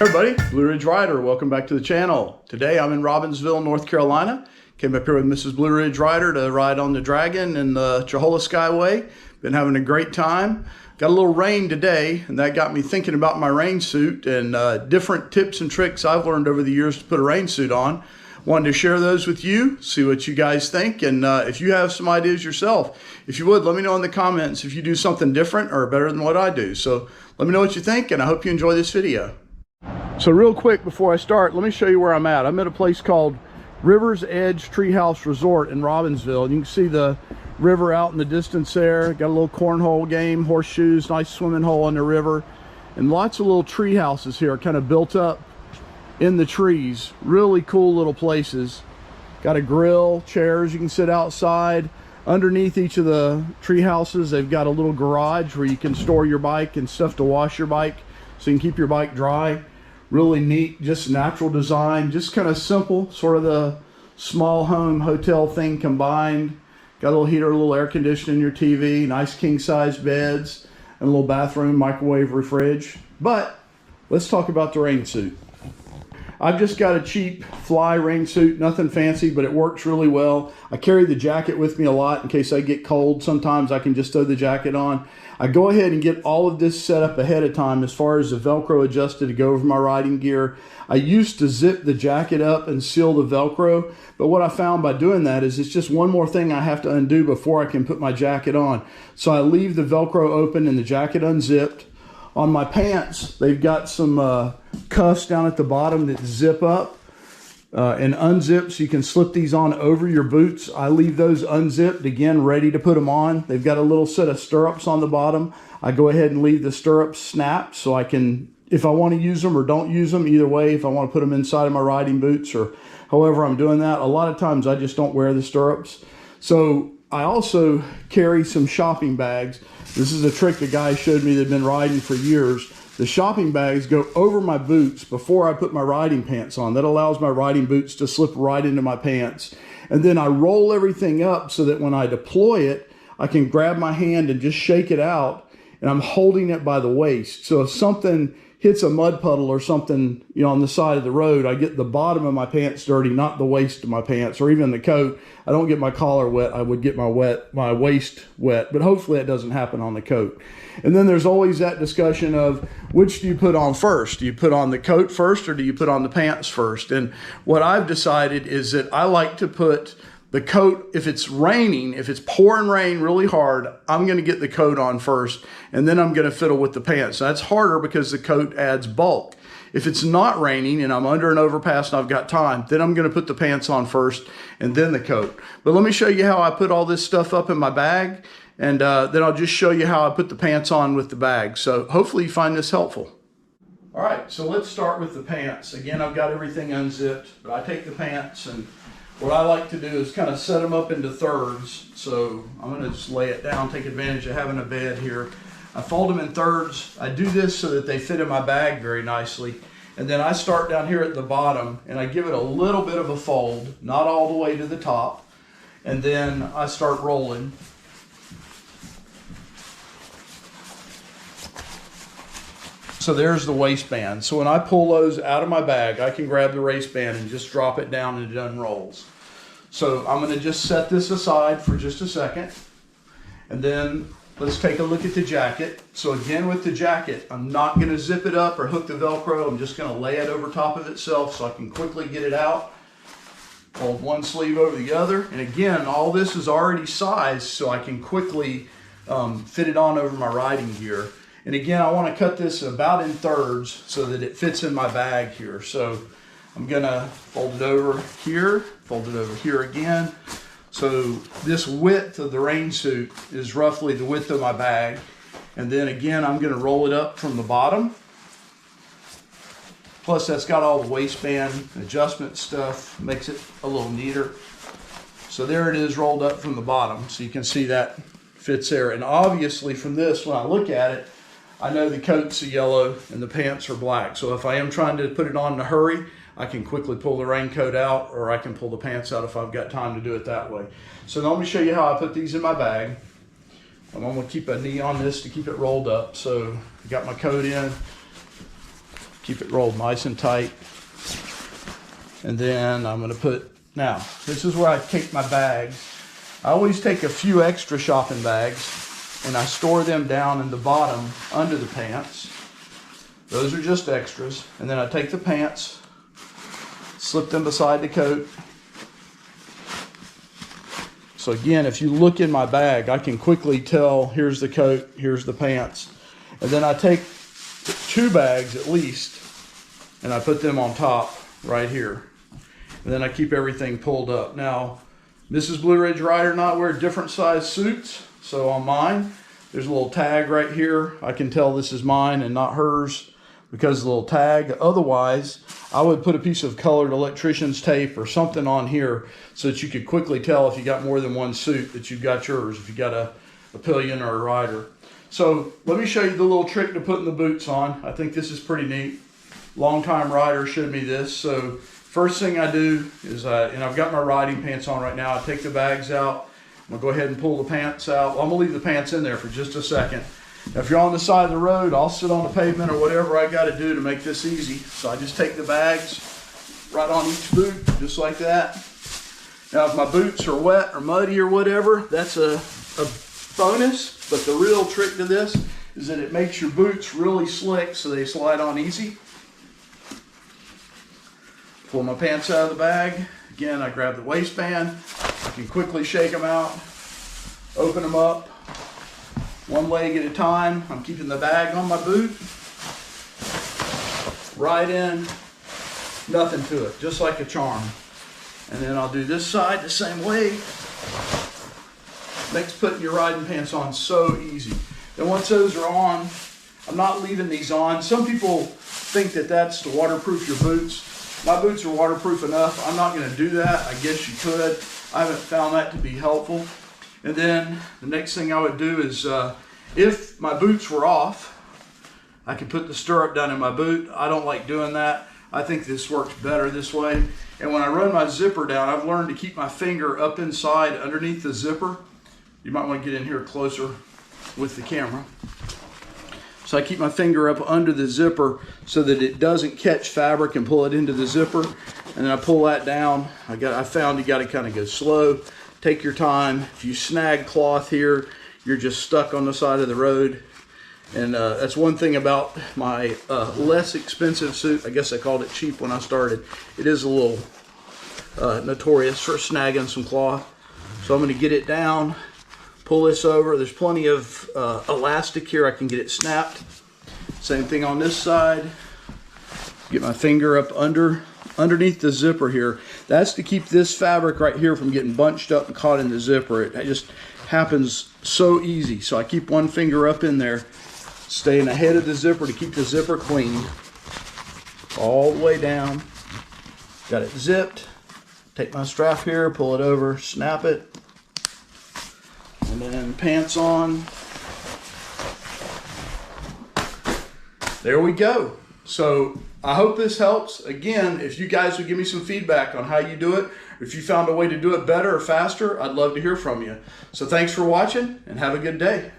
Everybody, Blue Ridge Rider, welcome back to the channel. Today I'm in Robbinsville, North Carolina. Came up here with Mrs. Blue Ridge Rider to ride on the Dragon and the Chihuahua Skyway. Been having a great time. Got a little rain today, and that got me thinking about my rain suit and different tips and tricks I've learned over the years to put a rain suit on. Wanted to share those with you, see what you guys think, and if you have some ideas yourself, if you would, let me know in the comments if you do something different or better than what I do. So let me know what you think, and I hope you enjoy this video. So real quick before I start, let me show you where I'm at. I'm at a place called River's Edge Treehouse Resort in Robbinsville. You can see the river out in the distance there. Got a little cornhole game, horseshoes, nice swimming hole in the river, and lots of little tree houses here kind of built up in the trees. Really cool little places. Got a grill, chairs you can sit outside. Underneath each of the tree houses, they've got a little garage where you can store your bike and stuff to wash your bike so you can keep your bike dry. Really neat, just natural design, just kind of simple, sort of the small home hotel thing combined. Got a little heater, a little air conditioning, your TV, nice king size beds, and a little bathroom, microwave, fridge. But let's talk about the rain suit. I've just got a cheap fly rain suit, nothing fancy, but it works really well. I carry the jacket with me a lot in case I get cold. Sometimes I can just throw the jacket on. I go ahead and get all of this set up ahead of time as far as the Velcro adjusted to go over my riding gear. I used to zip the jacket up and seal the Velcro, but what I found by doing that is it's just one more thing I have to undo before I can put my jacket on. So I leave the Velcro open and the jacket unzipped. On my pants, they've got some cuffs down at the bottom that zip up and unzip, so you can slip these on over your boots. I leave those unzipped, again, ready to put them on. They've got a little set of stirrups on the bottom. I go ahead and leave the stirrups snapped so I can, if I want to use them or don't use them, either way, if I want to put them inside of my riding boots or however I'm doing that. A lot of times I just don't wear the stirrups. So I also carry some shopping bags. This is a trick the guy showed me that had been riding for years. The shopping bags go over my boots before I put my riding pants on. That allows my riding boots to slip right into my pants. And then I roll everything up so that when I deploy it, I can grab my hand and just shake it out, and I'm holding it by the waist. So if something hits a mud puddle or something, you know, on the side of the road, I get the bottom of my pants dirty, not the waist of my pants or even the coat. I don't get my collar wet. I would get my waist wet, but hopefully it doesn't happen on the coat. And then there's always that discussion of which do you put on first? Do you put on the coat first or do you put on the pants first? And what I've decided is that I like to put the coat, if it's raining, if it's pouring rain really hard, I'm going to get the coat on first, and then I'm going to fiddle with the pants. That's harder because the coat adds bulk. If it's not raining and I'm under an overpass and I've got time, then I'm going to put the pants on first and then the coat. But let me show you how I put all this stuff up in my bag, and then I'll just show you how I put the pants on with the bag. So hopefully you find this helpful. All right, so let's start with the pants. Again, I've got everything unzipped, but I take the pants, and what I like to do is kind of set them up into thirds. So I'm going to just lay it down, take advantage of having a bed here. I fold them in thirds. I do this so that they fit in my bag very nicely. And then I start down here at the bottom and I give it a little bit of a fold, not all the way to the top. And then I start rolling. So there's the waistband. So when I pull those out of my bag, I can grab the waistband and just drop it down and it unrolls. So I'm going to just set this aside for just a second. And then let's take a look at the jacket. So again, with the jacket, I'm not going to zip it up or hook the Velcro. I'm just going to lay it over top of itself so I can quickly get it out. Fold one sleeve over the other. And again, all this is already sized so I can quickly fit it on over my riding gear. And again, I want to cut this about in thirds so that it fits in my bag here. So I'm going to fold it over here, fold it over here again. So this width of the rain suit is roughly the width of my bag. And then again, I'm going to roll it up from the bottom. Plus that's got all the waistband adjustment stuff, makes it a little neater. So there it is rolled up from the bottom. So you can see that fits there. And obviously from this, when I look at it, I know the coat's yellow and the pants are black. So if I am trying to put it on in a hurry, I can quickly pull the raincoat out, or I can pull the pants out if I've got time to do it that way. So let me show you how I put these in my bag. I'm going to keep a knee on this to keep it rolled up. So I got my coat in. Keep it rolled nice and tight. And then I'm gonna put, now, this is where I take my bags. I always take a few extra shopping bags and I store them down in the bottom under the pants. Those are just extras. And then I take the pants, slip them beside the coat. So again, if you look in my bag, I can quickly tell, here's the coat, here's the pants. And then I take 2 bags at least, and I put them on top right here. And then I keep everything pulled up. Now, Mrs. Blue Ridge Rider and I wear different size suits. So on mine, there's a little tag right here. I can tell this is mine and not hers because of the little tag. Otherwise, I would put a piece of colored electrician's tape or something on here so that you could quickly tell if you got more than one suit that you've got yours, if you got a pillion or a rider. So let me show you the little trick to putting the boots on. I think this is pretty neat. Longtime rider showed me this. So first thing I do is, and I've got my riding pants on right now, I take the bags out. I'm gonna go ahead and pull the pants out. Well, I'm gonna leave the pants in there for just a second. Now, if you're on the side of the road, I'll sit on the pavement or whatever I gotta do to make this easy. So I just take the bags right on each boot, just like that. Now, if my boots are wet or muddy or whatever, that's a bonus, but the real trick to this is that it makes your boots really slick so they slide on easy. Pull my pants out of the bag. Again, I grab the waistband. I can quickly shake them out, open them up, one leg at a time. I'm keeping the bag on my boot. Right in, nothing to it, just like a charm. And then I'll do this side the same way. Makes putting your riding pants on so easy. And once those are on, I'm not leaving these on. Some people think that that's to waterproof your boots. My boots are waterproof enough. I'm not gonna do that. I guess you could. I haven't found that to be helpful. And then the next thing I would do is, if my boots were off, I could put the stirrup down in my boot. I don't like doing that. I think this works better this way. And when I run my zipper down, I've learned to keep my finger up inside underneath the zipper. You might want to get in here closer with the camera. So I keep my finger up under the zipper so that it doesn't catch fabric and pull it into the zipper. And then I pull that down. I found you got to kind of go slow. Take your time. If you snag cloth here, you're just stuck on the side of the road. And that's one thing about my less expensive suit. I guess I called it cheap when I started. It is a little notorious for snagging some cloth. So I'm going to get it down, pull this over. There's plenty of elastic here. I can get it snapped. Same thing on this side. Get my finger up underneath the zipper here. That's to keep this fabric right here from getting bunched up and caught in the zipper. It just happens so easy. So I keep one finger up in there, staying ahead of the zipper to keep the zipper clean. All the way down. Got it zipped. Take my strap here, pull it over, snap it. And then pants on. There we go. So I hope this helps. Again, if you guys would give me some feedback on how you do it, if you found a way to do it better or faster, I'd love to hear from you. So thanks for watching and have a good day.